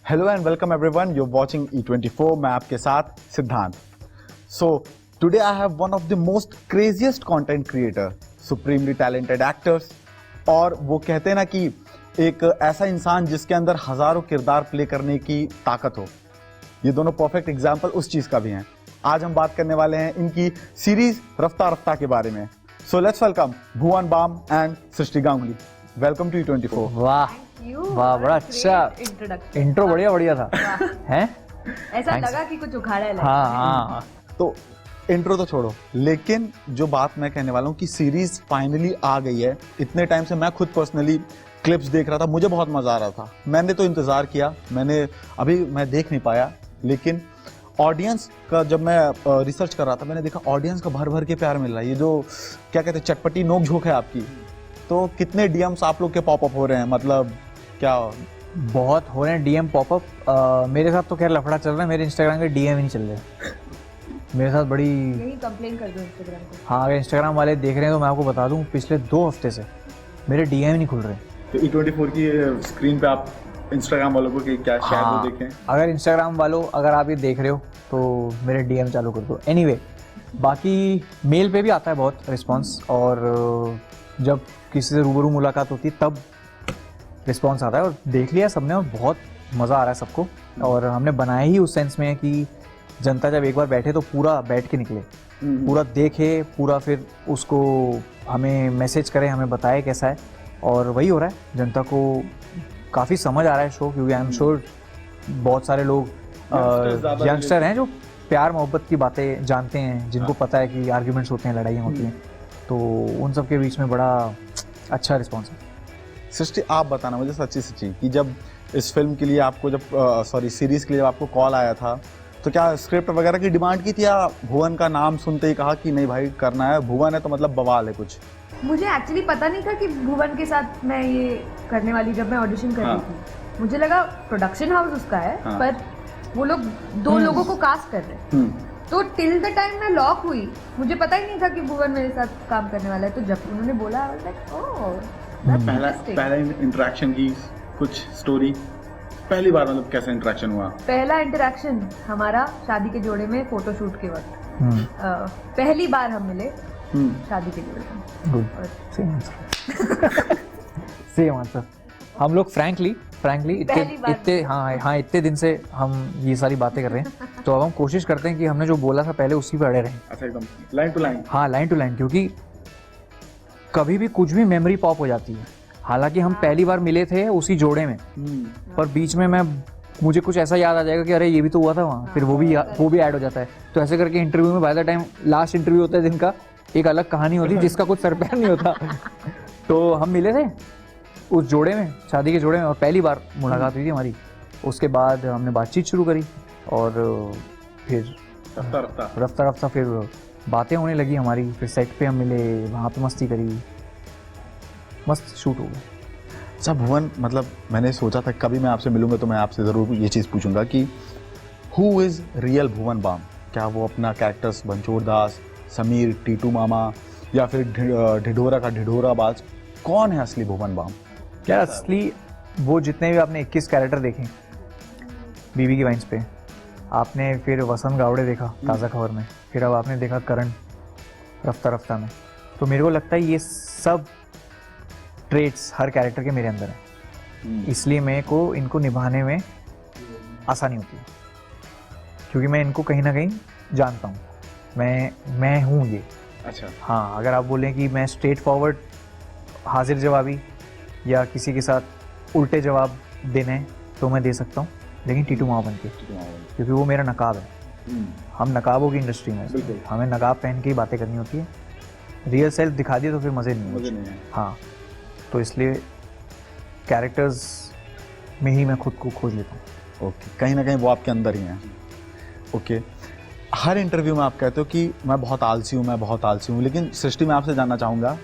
Hello and welcome everyone, you watching E24। मैं आपके साथ सिद्धांत। So today I have one of the most craziest content creator, supremely talented actors, और वो कहते हैं ना कि एक ऐसा इंसान जिसके अंदर हजारों किरदार प्ले करने की ताकत हो। ये दोनों परफेक्ट एग्जाम्पल उस चीज का भी हैं। आज हम बात करने वाले हैं इनकी सीरीज रफ्ता रफ्ता के बारे में। So let's welcome Bhuvan Bam and Srishti Ganguly. Welcome to E24। वाह वाह, बड़ा अच्छा इंट्रो, बढ़िया था हैं? ऐसा लगा कि कुछ उखाड़ा है। हाँ। तो इंट्रो तो छोड़ो, लेकिन जो बात मैं कहने वाला हूँ कि सीरीज फाइनली आ गई है। इतने टाइम से मैं खुद पर्सनली क्लिप्स देख रहा था, मुझे बहुत मजा आ रहा था। मैंने तो इंतजार किया, मैं देख नहीं पाया, लेकिन ऑडियंस का जब मैं रिसर्च कर रहा था, मैंने देखा ऑडियंस का भर भर के प्यार मिल रहा है। ये जो क्या कहते हैं, चटपटी नोक झोंक है आपकी। तो कितने डीएम्स आप लोग के पॉपअप हो रहे हैं? मतलब क्या बहुत हो रहे हैं डीएम पॉपअप। मेरे साथ तो खैर लफड़ा चल रहा है, मेरे इंस्टाग्राम के डीएम ही नहीं चल रहे मेरे साथ। बड़ी यही कंप्लेन कर दो इंस्टाग्राम को। हाँ, अगर इंस्टाग्राम वाले देख रहे हैं तो मैं आपको बता दूं, पिछले 2 हफ्ते से मेरे डीएम ही नहीं खुल रहे। तो E24 की स्क्रीन पे आप इंस्टाग्राम वालों को क्या शायद वो देखें। अगर इंस्टाग्राम वालों, अगर आप ये देख रहे हो तो मेरे डीएम चालू कर दो। एनीवे, बाकी मेल पे भी आता है बहुत रिस्पांस, और जब किसी से रूबरू मुलाकात होती है तब रिस्पांस आता है। और देख लिया सबने और बहुत मज़ा आ रहा है सबको। और हमने बनाया ही उस सेंस में है कि जनता जब एक बार बैठे तो पूरा बैठ के निकले, पूरा देखे, पूरा फिर उसको हमें मैसेज करे, हमें बताए कैसा है। और वही हो रहा है, जनता को काफ़ी समझ आ रहा है शो, क्योंकि आई एम श्योर बहुत सारे लोग यंगस्टर हैं जो प्यार मोहब्बत की बातें जानते हैं, जिनको पता है कि आर्ग्यूमेंट्स होते हैं, लड़ाइयाँ होती हैं। तो उन सब के बीच में बड़ा अच्छा रिस्पॉन्स है। सृष्टि, आप बताना मुझे सच्ची कि जब इस फिल्म के लिए आपको सीरीज के लिए जब आपको कॉल आया था, तो क्या स्क्रिप्ट वगैरह की डिमांड की थी, या भुवन का नाम सुनते ही कहा कि नहीं भाई करना है, भुवन है तो मतलब बवाल है कुछ? मुझे एक्चुअली पता नहीं था कि भुवन के साथ मैं ये करने वाली। जब मैं ऑडिशन कर रही थी, मुझे लगा प्रोडक्शन हाउस उसका है, पर वो लोग 2 लोगों को कास्ट कर रहे हैं। तो टिल द टाइम मैं लॉक हुई, मुझे पता ही नहीं था कि भुवन मेरे साथ काम करने वाला है। तो जब उन्होंने बोला, आई वाज लाइक ओह, पहला इंटरेक्शन की कुछ स्टोरी, पहली बार मतलब कैसा इंटरेक्शन हुआ? पहला इंटरेक्शन हमारा शादी के जोड़े में फोटोशूट के वक्त। पहली बार हम मिले शादी के जोड़े में। Good, same answer. हम लोग फ्रैंकली इतने दिन से हम ये सारी बातें कर रहे हैं, तो अब हम कोशिश करते हैं कि हमने जो बोला था पहले उसी पे अड़े रहें। अच्छा, एकदम लाइन टू लाइन। हाँ, लाइन टू लाइन, क्योंकि कभी भी कुछ भी मेमोरी पॉप हो जाती है। हालांकि हम पहली बार मिले थे उसी जोड़े में, पर बीच में मुझे कुछ ऐसा याद आ जाएगा कि अरे ये भी तो हुआ था वहाँ, फिर वो भी ऐड हो जाता है। तो ऐसे करके इंटरव्यू में by the time last interview होता है जिनका, एक अलग कहानी होती है जिसका कुछ सर पैर नहीं होता। तो हम मिले थे उस जोड़े में, शादी के जोड़े में, और पहली बार मुलाकात हुई थी हमारी। उसके बाद हमने बातचीत शुरू करी, और फिर रफ्ता रफ्ता फिर बातें होने लगी हमारी। फिर सेट पे हम मिले, वहाँ पे मस्ती करी, मस्त शूट हो गया। अच्छा भुवन, मतलब मैंने सोचा था कभी मैं आपसे मिलूंगा तो मैं आपसे ज़रूर ये चीज़ पूछूंगा कि who is real Bhuvan Bam? क्या वो अपना कैरेक्टर्स बंचोड़ दास, समीर, टीटू मामा, या फिर ढिढोरा का ढिढोरा बाज? कौन है असली भुवन बाम? क्या असली, वो जितने भी आपने 21 कैरेक्टर देखे बीबी की वाइन्स पे, आपने फिर वसंत गावड़े देखा ताज़ा खबर में, फिर अब आपने देखा करण रफ्ता रफ्ता में, तो मेरे को लगता है ये सब ट्रेट्स हर कैरेक्टर के मेरे अंदर हैं। इसलिए मेरे को इनको निभाने में आसानी होती है, क्योंकि मैं इनको कहीं ना कहीं जानता हूँ। मैं हूँ ये। अच्छा। हाँ, अगर आप बोलें कि मैं स्ट्रेट फॉरवर्ड हाजिर जवाबी या किसी के साथ उल्टे जवाब देने तो मैं दे सकता हूँ, लेकिन टीटू मामा बन के, क्योंकि वो मेरा नकाब है। हम नकाबों की इंडस्ट्री में, हमें नकाब पहन के ही बातें करनी होती है। रियल सेल्फ दिखा दिए तो फिर मज़े नहीं होते। हाँ, तो इसलिए कैरेक्टर्स में ही मैं खुद को खोज लेता हूँ। ओके, कहीं ना कहीं वो आपके अंदर ही हैं। ओके, हर इंटरव्यू में आप कहते हो कि मैं बहुत आलसी हूँ, लेकिन सृष्टि मैं आपसे जानना चाहूँगा,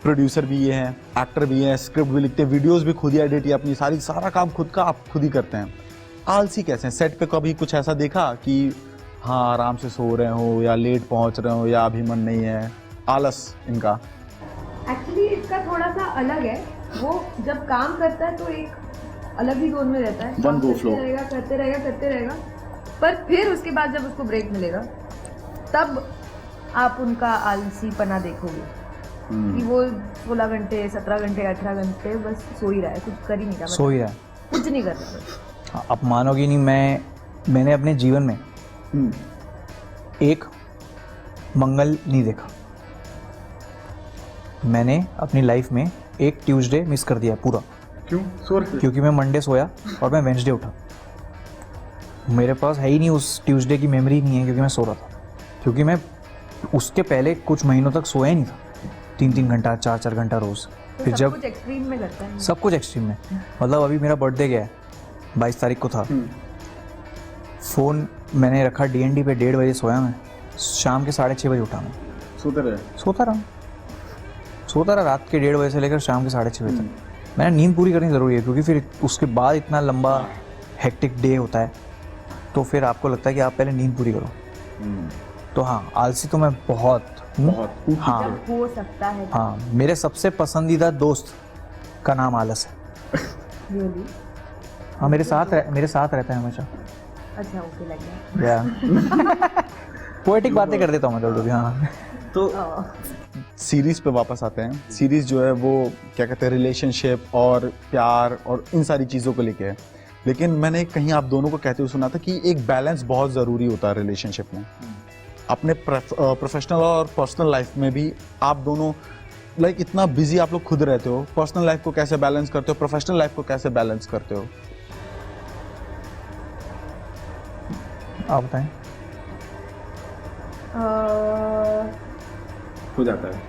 प्रोड्यूसर भी ये हैं, एक्टर भी हैं, स्क्रिप्ट भी लिखते हैं, वीडियोस भी खुद ही एडिट या अपनी सारा काम आप खुद ही करते हैं। आलसी कैसे हैं? सेट पे कभी कुछ ऐसा देखा कि हाँ आराम से सो रहे हो, या लेट पहुँच रहे हो, या अभी मन नहीं है, आलस इनका? एक्चुअली इसका थोड़ा सा अलग है। वो जब काम करता है तो एक अलग ही जोन में रहता है, One go करते flow. रहेगा करते रहेगा, पर फिर उसके बाद जब उसको ब्रेक मिलेगा तब आप उनका आलसीपना देखोगे कि वो 16 घंटे 17 घंटे 18 घंटे बस सो ही रहा है, कुछ कर ही नहीं रहा, सो ही रहा है। कुछ नहीं कर रहा। हाँ, आप मानोगे नहीं, मैंने अपने जीवन में एक मंगल नहीं देखा। मैंने अपनी लाइफ में एक ट्यूसडे मिस कर दिया पूरा। क्यों? क्योंकि मैं मंडे सोया और मैं वेंसडे उठा। मेरे पास है ही नहीं, उस ट्यूसडे की मेमोरी नहीं है, क्योंकि मैं सो रहा था। क्योंकि मैं उसके पहले कुछ महीनों तक सोया ही नहीं था, 3-3 घंटा 4-4 घंटा रोज। तो फिर सब जब कुछ एक्सट्रीम में करता है। सब कुछ एक्सट्रीम में, मतलब अभी मेरा बर्थडे गया है, 22 तारीख को था। फ़ोन मैंने रखा DND पे, 1:30 बजे सोया मैं, शाम के 6:30 बजे उठा मैं। सोता रहा रात के 1:30 बजे से लेकर शाम के 6:30 बजे तक। मैंने नींद पूरी करनी ज़रूरी है, क्योंकि फिर उसके बाद इतना लंबा हेक्टिक डे होता है, तो फिर आपको लगता है कि आप पहले नींद पूरी करो। तो हाँ, आलसी तो मैं बहुत हूँ। हाँ जब हो सकता है। हाँ, मेरे सबसे पसंदीदा दोस्त का नाम आलस है। Really? हाँ, मेरे साथ रहता है हमेशा। अच्छा, ओके, लग गया। पोएटिक बातें कर देता हूँ मैं कभी। हाँ, तो सीरीज पे वापस आते हैं। सीरीज जो है वो क्या कहते हैं, रिलेशनशिप और प्यार और इन सारी चीज़ों को लेके है। लेकिन मैंने कहीं आप दोनों को कहते हुए सुना था कि एक बैलेंस बहुत ज़रूरी होता है रिलेशनशिप में। अपने प्रोफेशनल और पर्सनल लाइफ में भी आप दोनों लाइक इतना बिजी आप लोग खुद रहते हो, पर्सनल लाइफ को कैसे बैलेंस करते हो, प्रोफेशनल लाइफ को कैसे बैलेंस करते हो? आप बताएं। हो जाता है।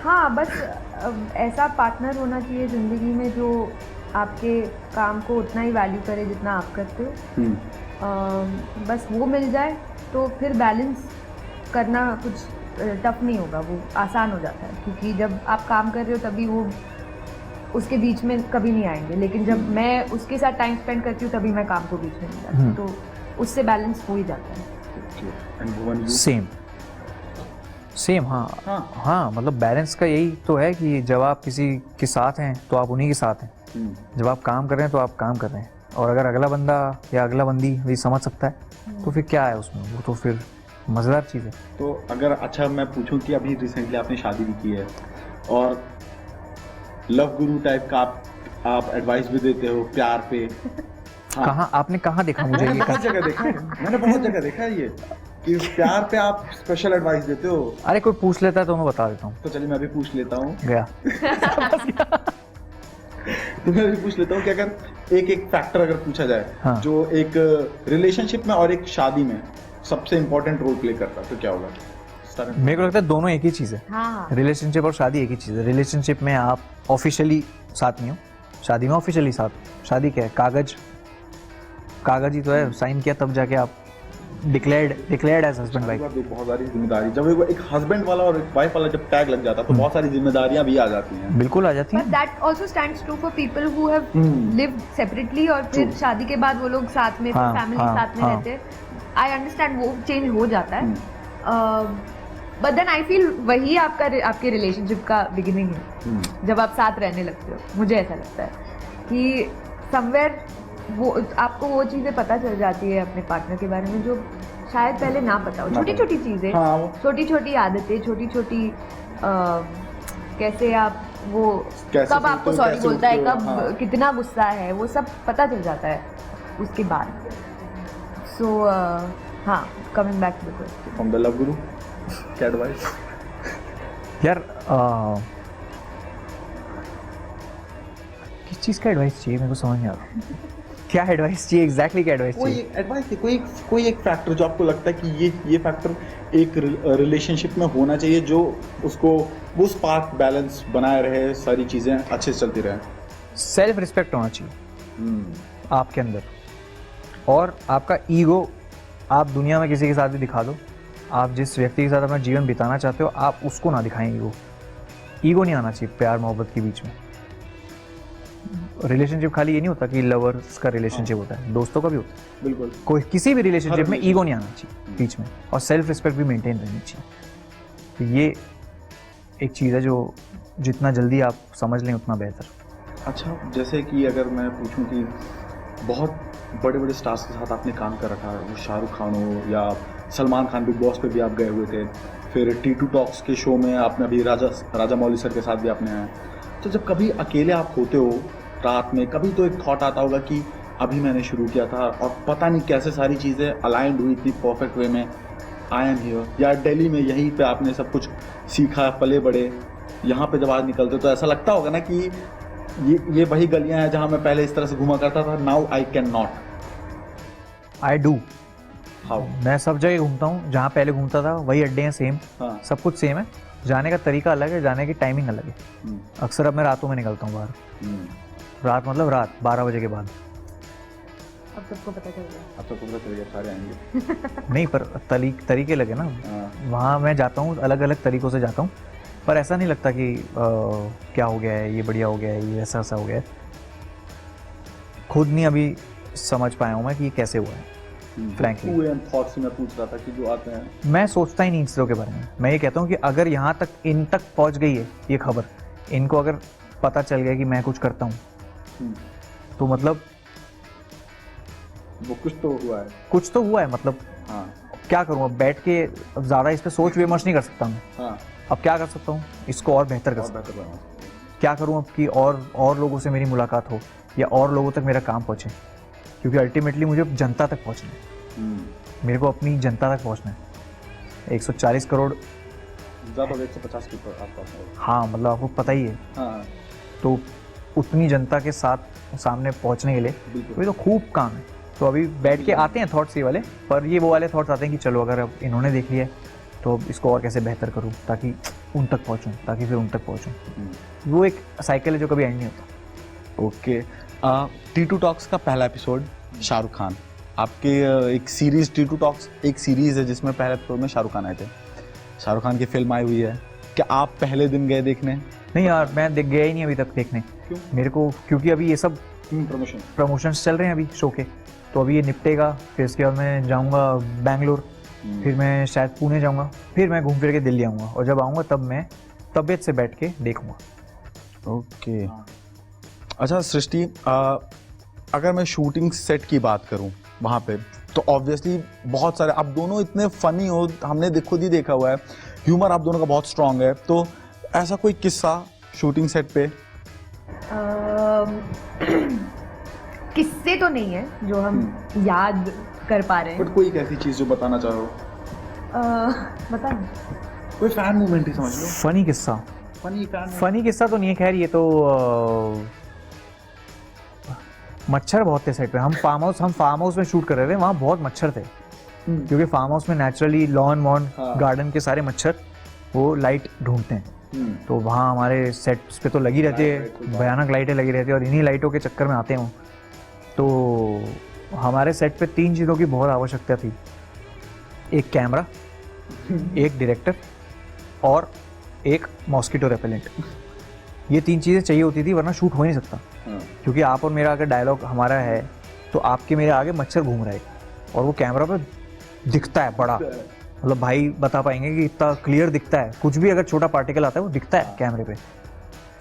हाँ, बस ऐसा पार्टनर होना चाहिए ज़िंदगी में जो आपके काम को उतना ही वैल्यू करे जितना आप करते हो। बस वो मिल जाए तो फिर बैलेंस करना कुछ टफ नहीं होगा, वो आसान हो जाता है। क्योंकि जब आप काम कर रहे हो तभी वो उसके बीच में कभी नहीं आएंगे, लेकिन जब मैं उसके साथ टाइम स्पेंड करती हूँ तभी मैं काम को बीच में नहीं जाती, तो उससे बैलेंस हो ही जाता है। सेम हाँ, मतलब बैलेंस का यही तो है कि जब आप किसी के साथ हैं तो आप उन्हीं के साथ हैं, जब आप काम कर रहे हैं तो आप काम कर रहे हैं। और अगर अगला बंदा या अगला बंदी भी समझ सकता है तो फिर क्या है उसमें, वो तो फिर मज़ेदार चीज़ है। तो अगर अच्छा मैं पूछूं कि अभी रिसेंटली आपने शादी भी की है और लव गुरु टाइप का आप एडवाइस भी देते हो प्यार पे। हाँ। आपने कहाँ देखा मुझे ये? बहुत जगह देखा है, मैंने बहुत जगह देखा है ये कि प्यार पे आप स्पेशल एडवाइस देते हो। अरे कोई पूछ लेता है तो मैं बता देता हूँ। तो चलिए मैं भी पूछ लेता हूँ। गया। तो मैं भी पूछ लेता हूँ कि अगर एक फैक्टर अगर पूछा जाए, हाँ। जो एक रिलेशनशिप में और एक शादी में सबसे इम्पोर्टेंट रोल प्ले करता है, तो क्या होगा? मेरे को लगता है दोनों एक ही चीज़ है। हाँ। रिलेशनशिप और शादी एक ही चीज़ है। रिलेशनशिप में आप ऑफिशियली साथ नहीं हो, शादी में ऑफिशियली साथ। शादी क्या है? कागज ही तो है, साइन किया तब जाके आप डिक्लेयर्ड एज हस्बैंड वाइफ। बहुत सारी जिम्मेदारी, जब एक हस्बैंड वाला और एक वाइफ वाला जब टैग लग जाता है तो बहुत सारी जिम्मेदारियां भी आ जाती हैं। बिल्कुल आ जाती हैं। But that also stands true for people who have lived separately और फिर शादी के बाद वो लोग साथ में, फैमिली साथ में रहते हैं। I understand वो चेंज हो जाता है, बट देन आई फील वही आपके रिलेशनशिप का बिगिनिंग है, जब आप साथ रहने लगते हो। मुझे ऐसा लगता है कि समवेयर वो आपको वो चीज़ें पता चल जाती है अपने पार्टनर के बारे में जो शायद पहले ना पता हो। छोटी छोटी चीज़ें, छोटी छोटी आदतें, छोटी छोटी कैसे आप वो कब आपको सॉरी बोलता है, कब कितना गुस्सा है, वो सब पता चल जाता है उसके बाद। सो हाँ, coming back to the question from the love guru, क्या एडवाइस? यार किस चीज़ का एडवाइस चाहिए, मेरे को समझ नहीं आ रहा। क्या एडवाइस चाहिए, एग्जैक्टली क्या एडवाइस चाहिए? एडवाइस कोई एक फैक्टर जो आपको लगता है कि ये फैक्टर एक रिलेशनशिप में होना चाहिए जो उसको वो स्पार्क बैलेंस बनाए रहे, सारी चीज़ें अच्छे से चलती रहे। सेल्फ रिस्पेक्ट होना चाहिए आपके अंदर, और आपका ईगो आप दुनिया में किसी के साथ भी दिखा दो। आप जिस व्यक्ति के साथ अपना जीवन बिताना चाहते हो आप उसको ना दिखाएं ईगो नहीं आना चाहिए प्यार मोहब्बत के बीच में। रिलेशनशिप खाली ये नहीं होता कि लवर्स का रिलेशनशिप होता है, दोस्तों का भी होता है। बिल्कुल, कोई किसी भी रिलेशनशिप में ईगो नहीं आना चाहिए बीच में, और सेल्फ रिस्पेक्ट भी मेंटेन रहनी चाहिए। तो ये एक चीज़ है जो जितना जल्दी आप समझ लें उतना बेहतर। अच्छा, जैसे कि अगर मैं पूछूं कि बहुत बड़े बड़े स्टार्स के साथ आपने काम कर रखा है, वो शाहरुख खान हो या सलमान खान, बिग बॉस पे भी आप गए हुए थे, फिर T2 टॉक्स के शो में आपने अभी राजा मौली सर के साथ भी आपने आए। तो जब कभी अकेले आप होते हो रात में, कभी तो एक थॉट आता होगा कि अभी मैंने शुरू किया था और पता नहीं कैसे सारी चीज़ें अलाइंड हुई इतनी परफेक्ट वे में, आई एम हियर, या दिल्ली में यहीं पे आपने सब कुछ सीखा, पले बड़े, यहाँ पे जब आज निकलते तो ऐसा लगता होगा ना कि ये वही गलियां हैं जहाँ मैं पहले इस तरह से घुमा करता था, now I can not. I do. How? मैं सब जगह घूमता हूँ, जहाँ पहले घूमता था वही अड्डे हैं सेम। हाँ। सब कुछ सेम है, जाने का तरीका अलग है, जाने की टाइमिंग अलग है। अक्सर अब मैं रातों में निकलता हूँ बाहर। रात मतलब रात 12 बजे के बाद। अब सबको पता चल गया। अब तो पूरा तरीका सारे आएंगे। नहीं, पर तरीके लगे ना। वहाँ मैं जाता हूँ, अलग अलग तरीक़ों से जाता हूँ, पर ऐसा नहीं लगता कि क्या हो गया है, ये बढ़िया हो गया है, ये ऐसा हो गया है। खुद नहीं अभी समझ पाया हूँ मैं कि ये कैसे हुआ है। फ्रैंकली थॉट्स मैं पूछ रहा था कि जो आते हैं, मैं सोचता ही नहीं इन चीज़ों के बारे में। मैं ये कहता हूँ कि अगर यहाँ तक इन तक पहुँच गई है ये खबर, इनको अगर पता चल गया कि मैं कुछ करता हूँ, तो मतलब वो कुछ तो हुआ है। कुछ तो हुआ है मतलब। हाँ। क्या करूँ अब बैठ के, अब ज़्यादा इस पर सोच विमर्श नहीं कर सकता मैं। हाँ। अब क्या कर सकता हूँ, इसको और बेहतर कर सकता हूँ। क्या करूँ अब कि और लोगों से मेरी मुलाकात हो या और लोगों तक मेरा काम पहुँचे, क्योंकि अल्टीमेटली मुझे जनता तक पहुँचना है। मेरे को अपनी जनता तक पहुँचना है। 140 करोड़ ज़्यादा 150 के आसपास है। हाँ, मतलब आपको पता ही है। हाँ। तो उतनी जनता के साथ सामने पहुँचने के लिए ये तो खूब काम है। तो अभी बैठ के आते हैं थॉट्स ये वाले, पर ये वो वाले थॉट्स आते हैं कि चलो अगर अब इन्होंने देख लिया तो अब इसको और कैसे बेहतर करूँ ताकि उन तक पहुँचूँ, ताकि फिर उन तक पहुँचूँ। वो एक साइकिल है जो कभी एंड नहीं होता। ओके। T2 टॉक्स का पहला एपिसोड शाहरुख खान, आपके एक सीरीज T2 टॉक्स एक सीरीज है जिसमें पहले एपिसोड में शाहरुख खान आए थे। शाहरुख खान की फिल्म आई हुई है, क्या आप पहले दिन गए देखने? नहीं यार, मैं गया ही नहीं अभी तक देखने। क्यों? मेरे को, क्योंकि अभी ये सब प्रमोशंस चल रहे हैं अभी शो के, तो अभी ये निपटेगा, फिर इसके बाद मैं जाऊँगा बेंगलोर, फिर मैं शायद पुणे जाऊँगा, फिर मैं घूम फिर के दिल्ली आऊँगा, और जब आऊँगा तब मैं तबीयत से बैठ के देखूँगा। ओके। अच्छा सृष्टि, अगर मैं शूटिंग सेट की बात करूं वहाँ पे, तो ऑब्वियसली बहुत सारे, आप दोनों इतने फनी हो, हमने खुद ही देखा हुआ है, ह्यूमर आप दोनों का बहुत स्ट्रांग है, तो ऐसा कोई किस्सा शूटिंग सेट पे? किस्से तो नहीं है जो हम याद कर पा रहे हैं, बट कोई एक ऐसी चीज़ जो बताना चाहो? बता ना। कोई फैन मोमेंट ही समझ लो। फनी किस्सा? फनी किस्सा तो नहीं है, खैर ये तो मच्छर बहुत थे सेट पे। हम फार्म हाउस में शूट कर रहे थे, वहाँ बहुत मच्छर थे, क्योंकि फार्म हाउस में नेचुरली लॉन वॉन गार्डन के सारे मच्छर वो लाइट ढूंढते हैं, तो वहाँ हमारे सेट्स पे तो लगी रहती है, भयानक लाइटें लगी रहती है, और इन्हीं लाइटों के चक्कर में आते हैं वो। तो हमारे सेट पे 3 चीज़ों की बहुत आवश्यकता थी, एक कैमरा, एक डायरेक्टर और एक मॉस्किटो रेपेलेंट। ये 3 चीज़ें चाहिए होती थी, वरना शूट हो ही नहीं सकता। क्योंकि आप और मेरा अगर डायलॉग हमारा है तो आपके मेरे आगे मच्छर घूम रहा है, और वो कैमरा पे दिखता है बड़ा, मतलब भाई बता पाएंगे कि इतना क्लियर दिखता है, कुछ भी अगर छोटा पार्टिकल आता है वो दिखता है कैमरे पे।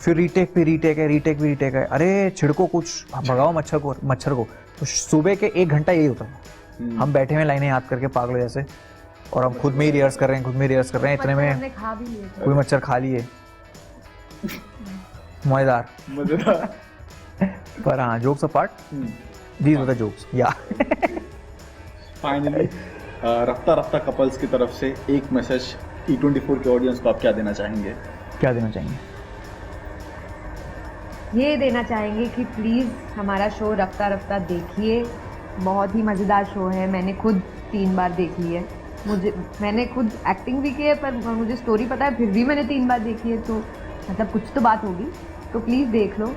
फिर रीटेक पे रीटेक है, अरे छिड़को कुछ, भगाओ मच्छर को। तो सुबह के 1 घंटा यही होता था, हम बैठे हुए लाइनें याद करके पागल जैसे, और हम खुद में ही रिहर्स कर रहे हैं, इतने में कोई मच्छर खा लिए। मजेदार। पर हाँ, jokes apart, these were the jokes. या फाइनली रफ्ता कपल्स की तरफ से एक मैसेज E24 के ऑडियंस को आप क्या देना चाहेंगे? क्या देना चाहेंगे? ये देना चाहेंगे कि प्लीज़ हमारा शो रफ्ता देखिए, बहुत ही मज़ेदार शो है। मैंने खुद 3 बार देख ली है, मैंने खुद एक्टिंग भी की है, पर मुझे स्टोरी पता है, फिर भी मैंने 3 बार देखी है, तो मतलब कुछ तो बात होगी। तो प्लीज़ देख लो।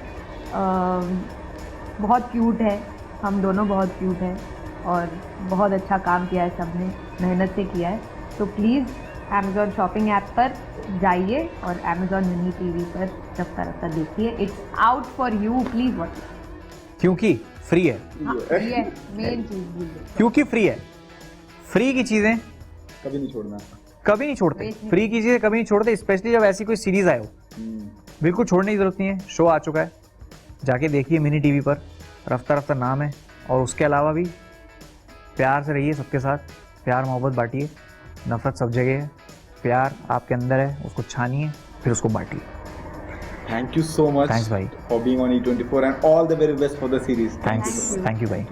बहुत क्यूट है, हम दोनों बहुत क्यूट हैं, और बहुत अच्छा काम किया है, सबने मेहनत से किया है। तो प्लीज़ Amazon शॉपिंग ऐप पर जाइए और Amazon मिनी टीवी पर रफ्ता देखिए। It's out for you, please watch. क्योंकि फ्री है। फ्री है, मेन चीज़। क्योंकि फ्री है। फ्री की चीज़ें कभी नहीं छोड़ना, कभी नहीं छोड़ते। फ्री की चीज़ें कभी नहीं छोड़ते, स्पेशली जब ऐसी कोई सीरीज़ आए हो। बिल्कुल छोड़ने की जरूरत नहीं है, शो आ चुका है, जाके देखिए मिनी टीवी पर, रफ्ता रफ्ता नाम है। और उसके अलावा भी प्यार से रहिए सबके साथ, प्यार मोहब्बत बांटिए, नफरत सब जगह है, प्यार आपके अंदर है, उसको छानिए फिर उसको बांटिए। Thank you so much Thanks, bhai. for being on E24 and all the very best for the series. Thank you भाई।